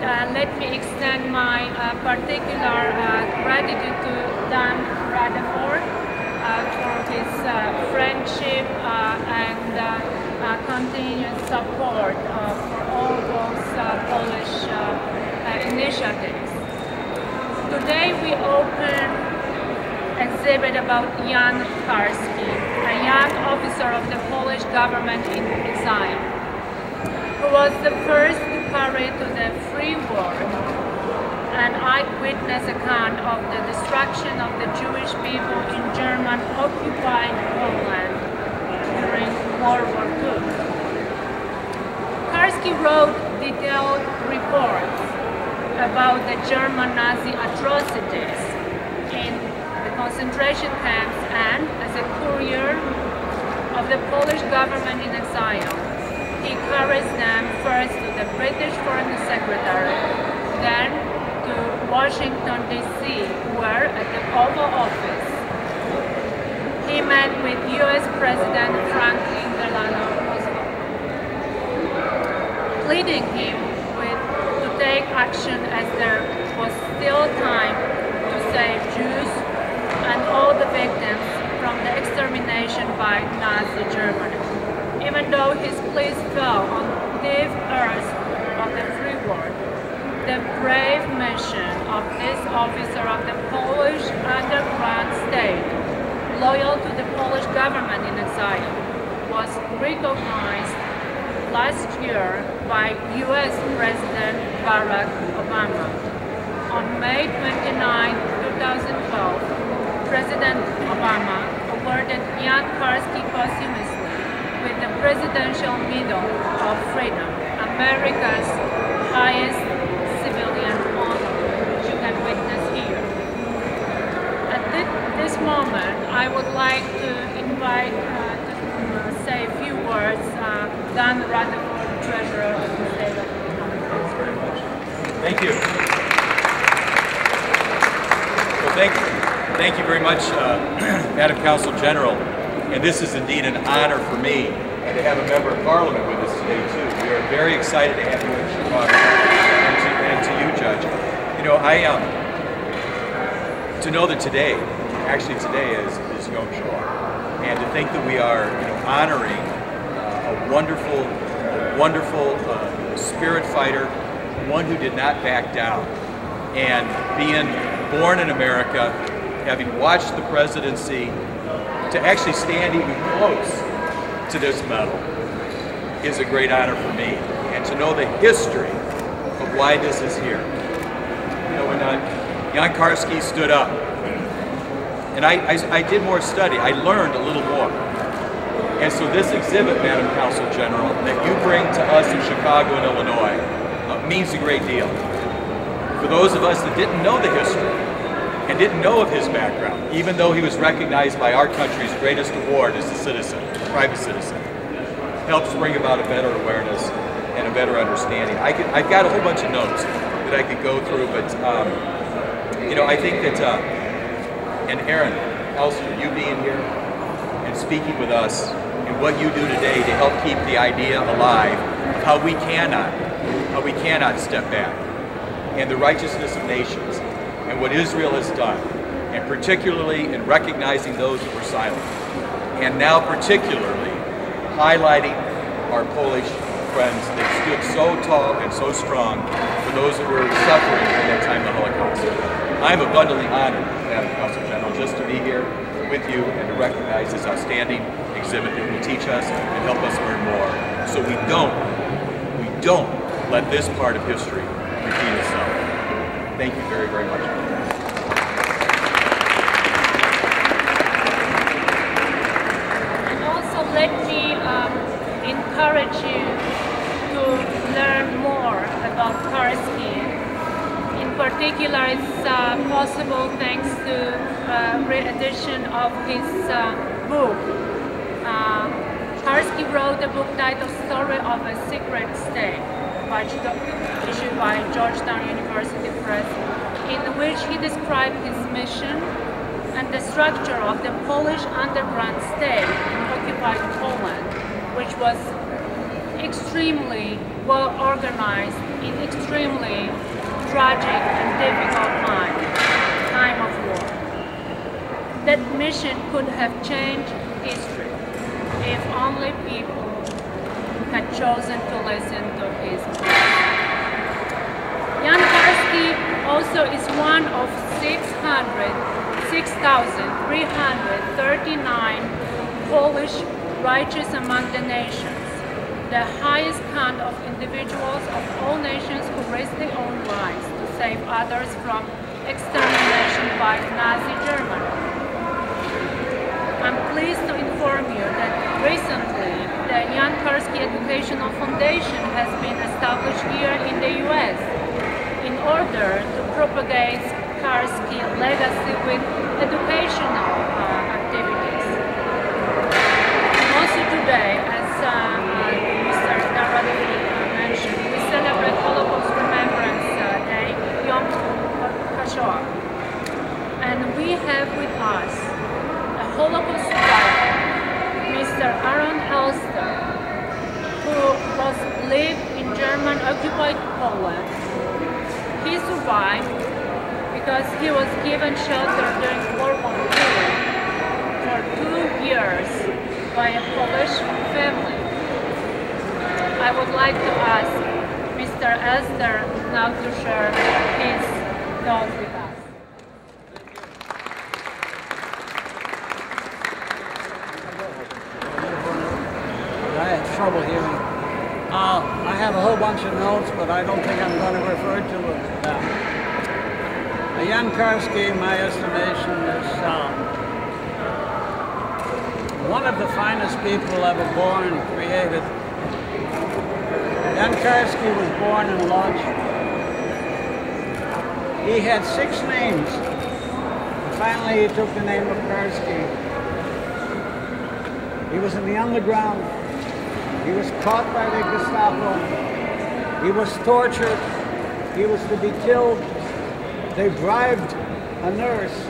but let me extend my particular gratitude to Dan Rutherford for his friendship and continued support for all those Polish initiatives. Today we open exhibit about Jan Karskim, a young officer of the Polish government in exile, who was the first to carry to the free world an eyewitness account of the destruction of the Jewish people in German-occupied Poland during World War II. Karskim wrote detailed reports about the German Nazi atrocities in the concentration camps and, as a courier of the Polish government in exile, he carries them first to the British Foreign Secretary, then to Washington, D.C., where, at the Oval Office, he met with U.S. President Franklin Delano Roosevelt, pleading him to take action as there was still time to save Jews and all the victims from the extermination by Nazi Germany. Even though his pleas fell on deaf ears of the free world, the brave mission of this officer of the Polish underground state, loyal to the Polish government in exile, was recognized last year by U.S. President Barack Obama. On May 29, 2012, President Obama awarded Jan Karskim posthumously with the Presidential Medal of Freedom, America's highest civilian honor, which you can witness here. At this moment, I would like to invite to say a few words Dan Rutherford, Treasurer of the State of Illinois. Thanks very much. Thank you. Well, thank you very much, Madam Counsel General. And this is indeed an honor for me and to have a member of Parliament with us today, too. We are very excited to have you in Chicago, and to you, Judge. You know, to know that today is Yom Shoah, and to think that we are, honoring a wonderful spirit fighter, one who did not back down, and being born in America, having watched the presidency, to actually stand even close to this medal is a great honor for me, and to know the history of why this is here. When Jan Karskim stood up, and I did more study, I learned a little more. And so this exhibit, Madam Counsel General, that you bring to us in Chicago and Illinois means a great deal. For those of us that didn't know the history and didn't know of his background, even though he was recognized by our country's greatest award as a citizen, a private citizen, helps bring about a better awareness and a better understanding. I've got a whole bunch of notes that I could go through, but I think that, and Aaron, Elster, you being here and speaking with us, and what you do today to help keep the idea alive of how we cannot step back, and the righteousness of nations, and what Israel has done, and particularly in recognizing those that were silent, and now particularly highlighting our Polish friends that stood so tall and so strong for those that were suffering during that time of the Holocaust. I'm abundantly honored, Madam Counsel General, just to be here with you and to recognize this outstanding exhibit that will teach us and help us learn more, so we don't let this part of history repeat itself. Thank you very, very much. And also let me encourage you to learn more about Karskim. In particular, it's possible thanks to re-edition of his book. Karskim wrote a book titled Story of a Secret State, issued by Georgetown University Press, in which he described his mission and the structure of the Polish underground state in occupied Poland, which was extremely well organized in extremely tragic and difficult time of war. That mission could have changed history if only people had chosen to listen to his voice. Jan Karskim also is one of 6,339 Polish righteous among the nations, the highest count of individuals of all nations who risked their own lives to save others from extermination by Nazi Germany. I'm pleased to inform you that recently the Jan Karskim Educational Foundation has been established here in the US in order to propagate Karskim legacy with educational activities. Also today, as Mr. Daley mentioned, we celebrate Holocaust Remembrance Day, Yom HaShoah. And we have with us a Holocaust survivor, Mr. Aaron Elster, who lived in German-occupied Poland. He survived because he was given shelter during World War II for 2 years by a Polish family. I would like to ask Mr. Elster now to share his thoughts with us. I had trouble hearing. I have a whole bunch of notes, but I don't think I'm going to refer to them. Jan Karskim, my estimation, is one of the finest people ever born and created. Jan Karskim was born in Lodz. He had 6 names. Finally, he took the name of Karskim. He was in the underground. He was caught by the Gestapo. He was tortured. He was to be killed. They bribed a nurse,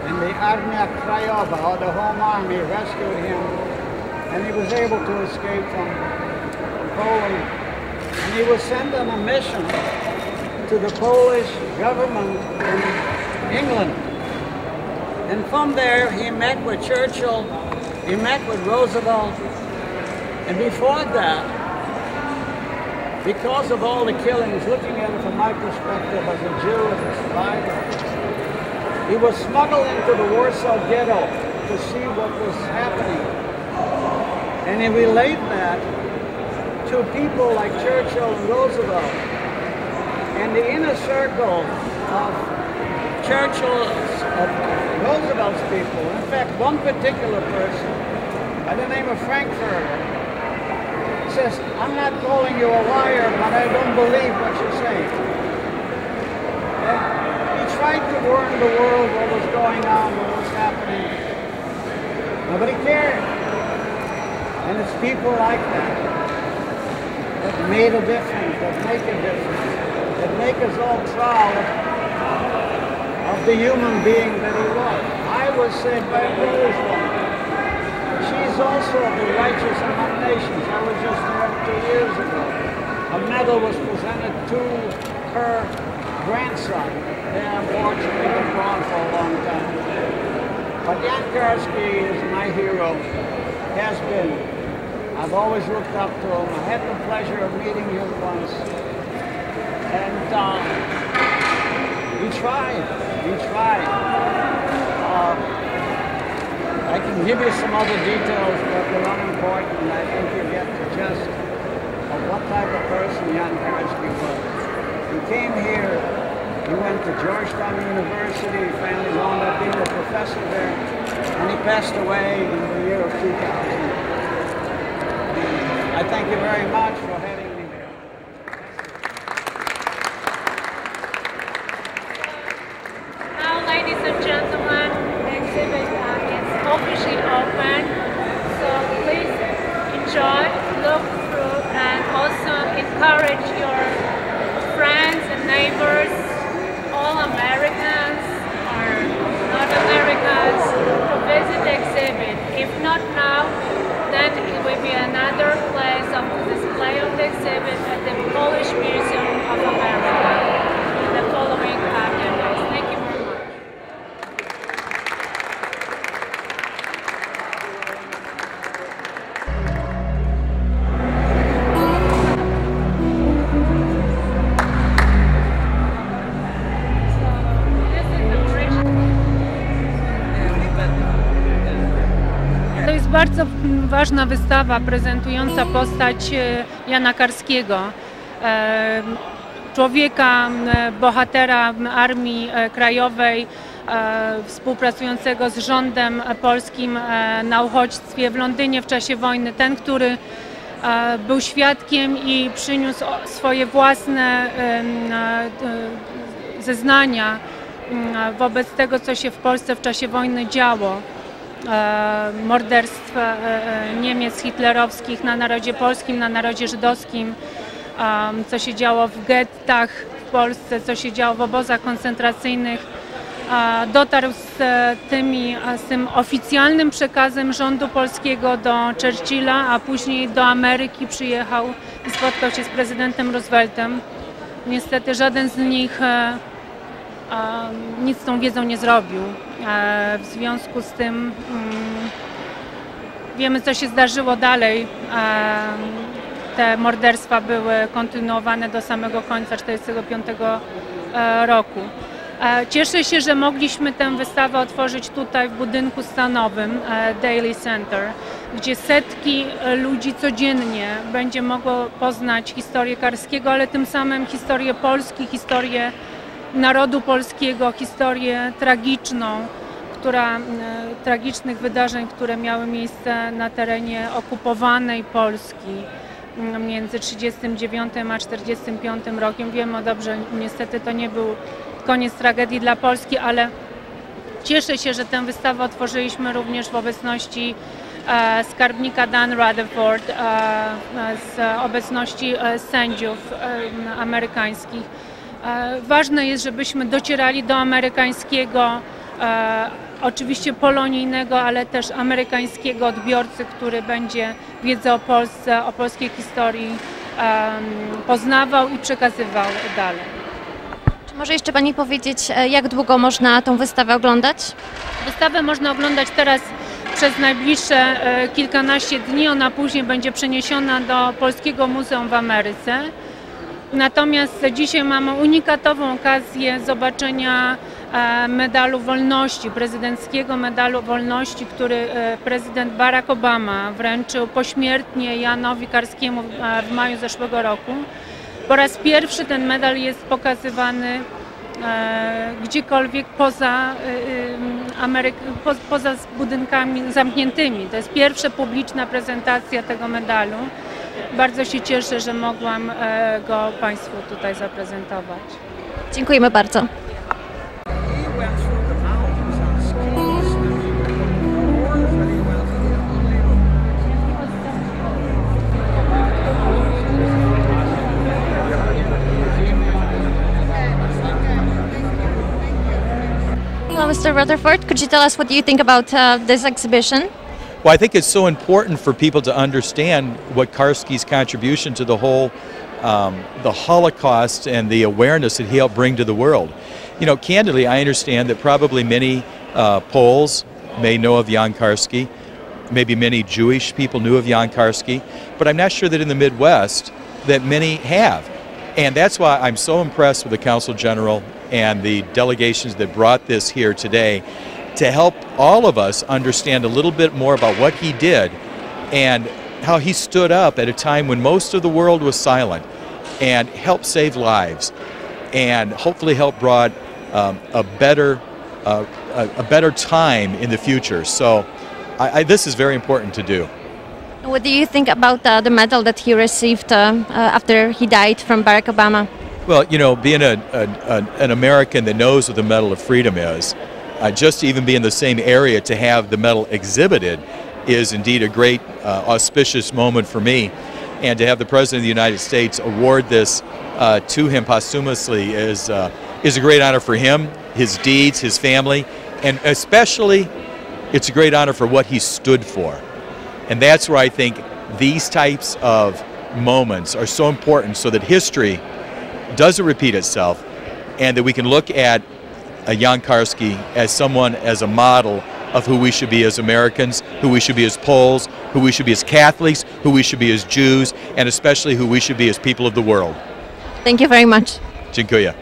and the Armia Krajowa, or the Home Army, rescued him, and he was able to escape from Poland. And he was sent on a mission to the Polish government in England. And from there, he met with Churchill, he met with Roosevelt, and before that, because of all the killings, looking at it from my perspective as a Jew, as a survivor, he was smuggled into the Warsaw Ghetto to see what was happening. And he relayed that to people like Churchill and Roosevelt. And the inner circle of Roosevelt's people, in fact, one particular person by the name of Frankfurter, says, I'm not calling you a liar, but I don't believe what you're saying. He tried to warn the world what was going on, what was happening. Nobody cared. And it's people like that that made a difference, that make a difference, that make us all proud of the human being that he was. I was saved by a Polish woman. She's also the righteous among nations. I was just there 2 years ago. A medal was presented to her grandson. They unfortunately been gone for a long time. But Jan Karskim is my hero, has been. I've always looked up to him. I had the pleasure of meeting him once. And he tried. He tried. I can give you some other details, but they're unimportant. I think you get the gist of what type of person Jan Karskim was. He came here, he went to Georgetown University, he finally wound up being a professor there, and he passed away in the year of 2000. I thank you very much for having me here. Now, ladies and gentlemen, the exhibit is officially open, so please enjoy, look through, and also encourage your friends and neighbors, all Americans or not Americans, to visit the exhibit. If not now, then it will be another place of the display of the ważna wystawa prezentująca postać Jana Karskiego, człowieka, bohatera Armii Krajowej, współpracującego z rządem polskim na uchodźstwie w Londynie w czasie wojny. Ten, który był świadkiem i przyniósł swoje własne zeznania wobec tego, co się w Polsce w czasie wojny działo. Morderstw Niemiec hitlerowskich na narodzie polskim, na narodzie żydowskim, co się działo w gettach w Polsce, co się działo w obozach koncentracyjnych. Dotarł z tym oficjalnym przekazem rządu polskiego do Churchilla, a później do Ameryki przyjechał i spotkał się z prezydentem Rooseveltem. Niestety żaden z nich nic z tą wiedzą nie zrobił. W związku z tym wiemy, co się zdarzyło dalej. Te morderstwa były kontynuowane do samego końca 1945 roku. Cieszę się, że mogliśmy tę wystawę otworzyć tutaj w budynku stanowym Daley Center, gdzie setki ludzi codziennie będzie mogło poznać historię Karskiego, ale tym samym historię Polski, historię narodu polskiego, historię tragiczną, tragicznych wydarzeń, które miały miejsce na terenie okupowanej Polski między 1939 a 1945 rokiem. Wiemy dobrze, niestety to nie był koniec tragedii dla Polski, ale cieszę się, że tę wystawę otworzyliśmy również w obecności skarbnika Dan Rutherford, z obecności sędziów amerykańskich. Ważne jest, żebyśmy docierali do amerykańskiego, oczywiście polonijnego, ale też amerykańskiego odbiorcy, który będzie wiedzę o Polsce, o polskiej historii poznawał i przekazywał dalej. Czy może jeszcze Pani powiedzieć, jak długo można tą wystawę oglądać? Wystawę można oglądać teraz przez najbliższe kilkanaście dni. Ona później będzie przeniesiona do Polskiego Muzeum w Ameryce. Natomiast dzisiaj mamy unikatową okazję zobaczenia medalu wolności, prezydenckiego medalu wolności, który prezydent Barack Obama wręczył pośmiertnie Janowi Karskiemu w maju zeszłego roku. Po raz pierwszy ten medal jest pokazywany gdziekolwiek poza budynkami zamkniętymi. To jest pierwsza publiczna prezentacja tego medalu. Bardzo się cieszę, że mogłam go Państwu tutaj zaprezentować. Dziękujemy bardzo. Hello, Mr. Rutherford. Could you tell us what you think about this exhibition? Well, I think it's so important for people to understand what Karski's contribution to the whole, the Holocaust and the awareness that he helped bring to the world. You know, candidly, I understand that probably many Poles may know of Jan Karski, maybe many Jewish people knew of Jan Karski, but I'm not sure that in the Midwest that many have. And that's why I'm so impressed with the Council General and the delegations that brought this here today, to help all of us understand a little bit more about what he did and how he stood up at a time when most of the world was silent and helped save lives and hopefully help brought a better time in the future. So this is very important to do. What do you think about the medal that he received after he died from Barack Obama? Well, you know, being an American that knows what the Medal of Freedom is, just to even be in the same area to have the medal exhibited is indeed a great auspicious moment for me. And to have the President of the United States award this to him posthumously is a great honor for him, his deeds, his family, and especially it's a great honor for what he stood for. And that's where I think these types of moments are so important, so that history doesn't repeat itself and that we can look at Jan Karski as someone, as a model of who we should be as Americans, who we should be as Poles, who we should be as Catholics, who we should be as Jews, and especially who we should be as people of the world. Thank you very much. Dziękuję.